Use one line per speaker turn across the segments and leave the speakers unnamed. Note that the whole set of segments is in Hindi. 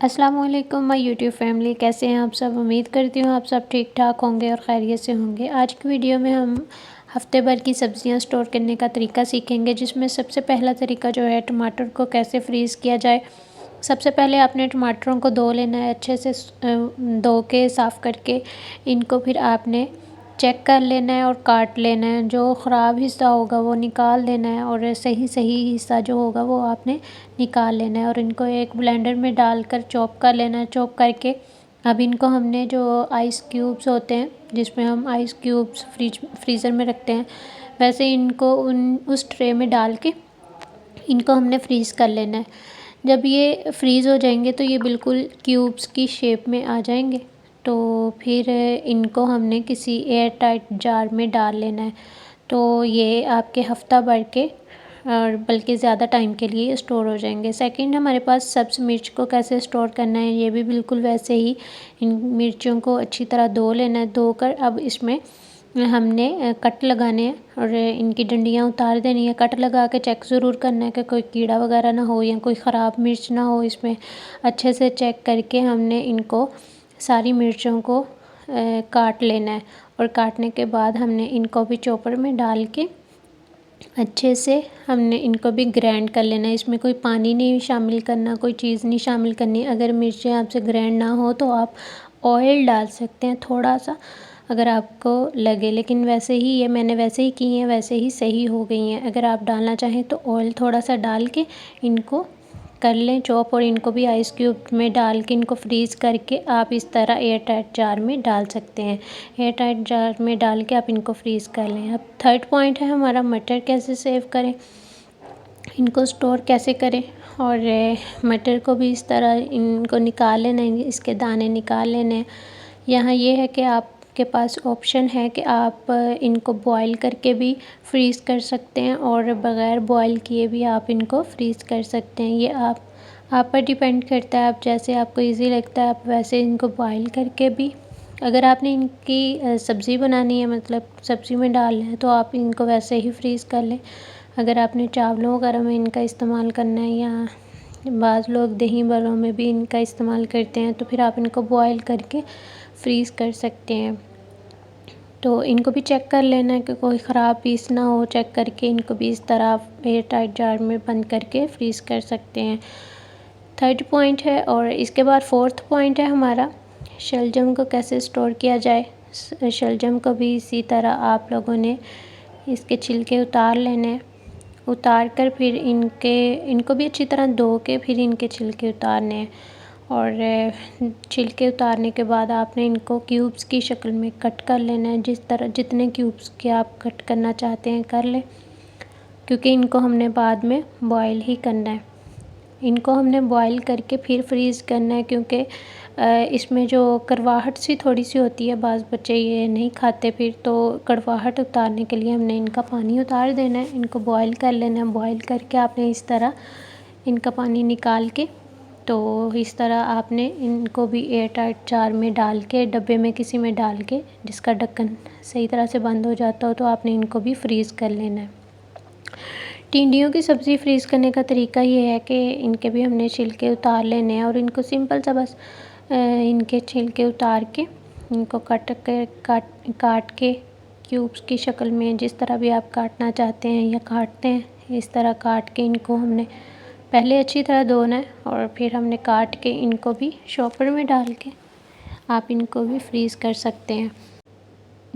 अस्सलाम वालेकुम माय यूट्यूब फैमिली, कैसे हैं आप सब। उम्मीद करती हूँ आप सब ठीक ठाक होंगे और खैरियत से होंगे। आज की वीडियो में हम हफ्ते भर की सब्जियां स्टोर करने का तरीका सीखेंगे, जिसमें सबसे पहला तरीका जो है टमाटर को कैसे फ्रीज़ किया जाए। सबसे पहले आपने टमाटरों को धो लेना है, अच्छे से धो के साफ़ करके इनको फिर आपने चेक कर लेना है और काट लेना है। जो ख़राब हिस्सा होगा वो निकाल देना है और सही सही हिस्सा जो होगा वो आपने निकाल लेना है और इनको एक ब्लेंडर में डालकर चॉप कर लेना है। चॉप करके अब इनको हमने जो आइस क्यूब्स होते हैं, जिसमें हम आइस क्यूब्स फ्रीज़र में रखते हैं, वैसे इनको उस ट्रे में डाल के इनको हमने फ्रीज़ कर लेना है। जब ये फ्रीज़ हो जाएंगे तो ये बिल्कुल क्यूब्स की शेप में आ जाएंगे। तो फिर इनको हमने किसी एयर टाइट जार में डाल लेना है। तो ये आपके हफ्ता भर के और बल्कि ज़्यादा टाइम के लिए स्टोर हो जाएंगे। सेकंड, हमारे पास सब्ज़ मिर्च को कैसे स्टोर करना है, ये भी बिल्कुल वैसे ही इन मिर्चों को अच्छी तरह धो लेना है। धोकर अब इसमें हमने कट लगाने हैं और इनकी डंडियाँ उतार देनी है। कट लगा के चेक ज़रूर करना है कि कोई कीड़ा वगैरह ना हो या कोई ख़राब मिर्च ना हो इसमें। अच्छे से चेक करके हमने इनको सारी मिर्चों को काट लेना है और काटने के बाद हमने इनको भी चॉपर में डाल के अच्छे से हमने इनको भी ग्राइंड कर लेना है। इसमें कोई पानी नहीं शामिल करना, कोई चीज़ नहीं शामिल करनी। अगर मिर्चें आपसे ग्राइंड ना हो तो आप ऑयल डाल सकते हैं थोड़ा सा, अगर आपको लगे। लेकिन वैसे ही ये मैंने वैसे ही की हैं, वैसे ही सही हो गई हैं। अगर आप डालना चाहें तो ऑयल थोड़ा सा डाल के इनको कर लें चॉप और इनको भी आइस क्यूब में डाल के इनको फ्रीज़ करके आप इस तरह एयर टाइट जार में डाल सकते हैं। एयर टाइट जार में डाल के आप इनको फ्रीज़ कर लें। अब थर्ड पॉइंट है हमारा मटर कैसे सेव करें, इनको स्टोर कैसे करें। और मटर को भी इस तरह इनको निकाल लेना है, इसके दाने निकाल लेने हैं। यहाँ ये है कि आपके पास ऑप्शन है कि आप इनको बॉईल करके भी फ्रीज़ कर सकते हैं और बग़ैर बॉईल किए भी आप इनको फ्रीज़ कर सकते हैं। ये आप पर डिपेंड करता है, आप जैसे आपको इजी लगता है आप वैसे इनको बॉईल करके भी। अगर आपने इनकी सब्ज़ी बनानी है, मतलब सब्ज़ी में डालना है, तो आप इनको वैसे ही फ्रीज़ कर लें। अगर आपने चावलों वगैरह में इनका इस्तेमाल करना है या बाज़ लोग दही बड़ों में भी इनका इस्तेमाल करते हैं, तो फिर आप इनको बॉईल करके फ्रीज़ कर सकते हैं। तो इनको भी चेक कर लेना है कि कोई ख़राब पीस ना हो। चेक करके इनको भी इस तरह आप एयर टाइट जार में बंद करके फ्रीज़ कर सकते हैं। थर्ड पॉइंट है। और इसके बाद फोर्थ पॉइंट है हमारा शलजम को कैसे स्टोर किया जाए। शलजम को भी इसी तरह आप लोगों ने इसके छिलके उतार लेने हैं। उतार कर फिर इनको भी अच्छी तरह धो के फिर इनके छिलके उतारने हैं। और छिलके उतारने के बाद आपने इनको क्यूब्स की शक्ल में कट कर लेना है। जिस तरह जितने क्यूब्स के आप कट करना चाहते हैं कर लें, क्योंकि इनको हमने बाद में बॉईल ही करना है। इनको हमने बॉईल करके फिर फ्रीज़ करना है, क्योंकि इसमें जो कड़वाहट सी थोड़ी सी होती है, बाज़ बच्चे ये नहीं खाते फिर, तो कड़वाहट उतारने के लिए हमने इनका पानी उतार देना है। इनको बॉईल कर लेना है। बॉईल करके आपने इस तरह इनका पानी निकाल के, तो इस तरह आपने इनको भी एयर टाइट जार में डाल के, डब्बे में किसी में डाल के, जिसका ढक्कन सही तरह से बंद हो जाता हो, तो आपने इनको भी फ्रीज़ कर लेना है। टिंडियों की सब्ज़ी फ्रीज़ करने का तरीका ये है कि इनके भी हमने छिलके उतार लेने हैं और इनको सिंपल सा बस इनके छिलके उतार के इनको काट के क्यूब्स की शक्ल में, जिस तरह भी आप काटना चाहते हैं या काटते हैं, इस तरह काट के इनको हमने पहले अच्छी तरह धोना है और फिर हमने काट के इनको भी शॉपर में डाल के आप इनको भी फ्रीज़ कर सकते हैं।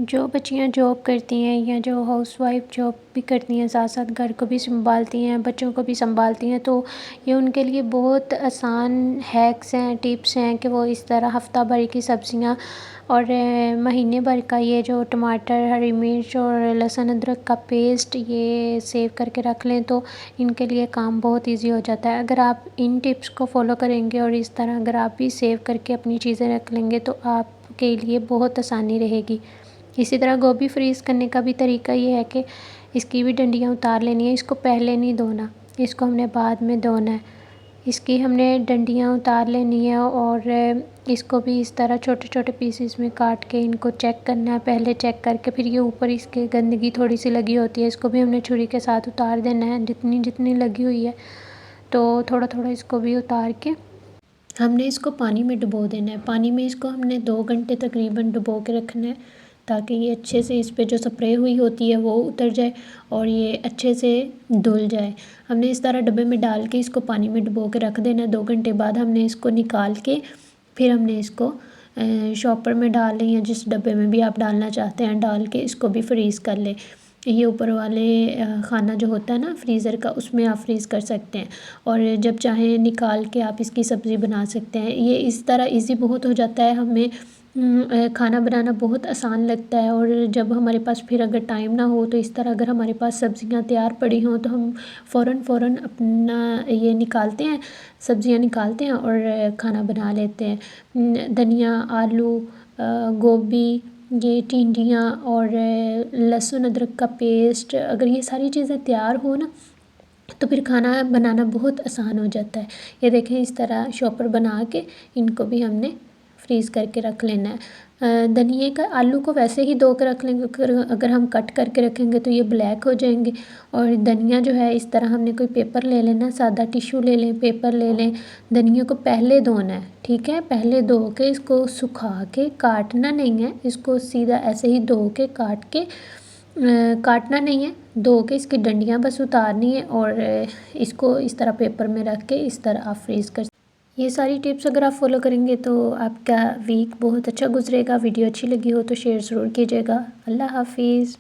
जो बच्चियां जॉब करती हैं या जो हाउसवाइफ जॉब भी करती हैं, साथ साथ घर को भी संभालती हैं, बच्चों को भी संभालती हैं, तो ये उनके लिए बहुत आसान हैक्स हैं, टिप्स हैं कि वो इस तरह हफ़्ता भर की सब्ज़ियां और महीने भर का ये जो टमाटर, हरी मिर्च और लहसुन अदरक का पेस्ट ये सेव करके रख लें, तो इनके लिए काम बहुत ईजी हो जाता है। अगर आप इन टिप्स को फॉलो करेंगे और इस तरह अगर आप भी सेव करके अपनी चीज़ें रख लेंगे तो आपके लिए बहुत आसानी रहेगी। इसी तरह गोभी फ्रीज़ करने का भी तरीका ये है कि इसकी भी डंडियाँ उतार लेनी है। इसको पहले नहीं धोना, इसको हमने बाद में धोना है। इसकी हमने डंडियाँ उतार लेनी है और इसको भी इस तरह छोटे छोटे पीसेस में काट के इनको चेक करना है। पहले चेक करके फिर ये ऊपर इसके गंदगी थोड़ी सी लगी होती है, इसको भी हमने छुरी के साथ उतार देना है। जितनी जितनी लगी हुई है तो थोड़ा थोड़ा इसको भी उतार के हमने इसको पानी में डुबो देना है। पानी में इसको हमने 2 घंटे तकरीबन डुबो के रखना है ताकि ये अच्छे से इस पे जो स्प्रे हुई होती है वो उतर जाए और ये अच्छे से धुल जाए। हमने इस तरह डब्बे में डाल के इसको पानी में डुबो के रख देना है। 2 घंटे बाद हमने इसको निकाल के फिर हमने इसको शॉपर में डाल लें या जिस डब्बे में भी आप डालना चाहते हैं डाल के इसको भी फ्रीज़ कर लें। ये ऊपर वाले खाना जो होता है ना फ्रीज़र का, उसमें आप फ्रीज़ कर सकते हैं और जब चाहें निकाल के आप इसकी सब्ज़ी बना सकते हैं। ये इस तरह इजी बहुत हो जाता है, हमें खाना बनाना बहुत आसान लगता है। और जब हमारे पास फिर अगर टाइम ना हो तो इस तरह अगर हमारे पास सब्ज़ियां तैयार पड़ी हों तो हम फ़ौरन अपना ये निकालते हैं, सब्ज़ियां निकालते हैं और खाना बना लेते हैं। धनिया, आलू, गोभी, ये टिंडियाँ और लहसुन अदरक का पेस्ट, अगर ये सारी चीज़ें तैयार हो ना तो फिर खाना बनाना बहुत आसान हो जाता है। ये देखें इस तरह शॉपर बना के इनको भी हमने फ्रीज़ करके रख लेना है। धनिए का आलू को वैसे ही धो के रख लेंगे, अगर हम कट करके रखेंगे तो ये ब्लैक हो जाएंगे। और धनिया जो है इस तरह हमने कोई पेपर ले लेना, सादा टिश्यू ले लें, पेपर ले लें। धनिया को पहले धोना है, ठीक है, पहले धो के इसको सुखा के, काटना नहीं है इसको, सीधा ऐसे ही धो के काट के काटना नहीं है, धो के इसकी डंडियाँ बस उतारनी है और इसको इस तरह पेपर में रख के इस तरह आप फ्रीज़ कर। ये सारी टिप्स अगर आप फॉलो करेंगे तो आपका वीक बहुत अच्छा गुजरेगा। वीडियो अच्छी लगी हो तो शेयर ज़रूर कीजिएगा। अल्लाह हाफिज़।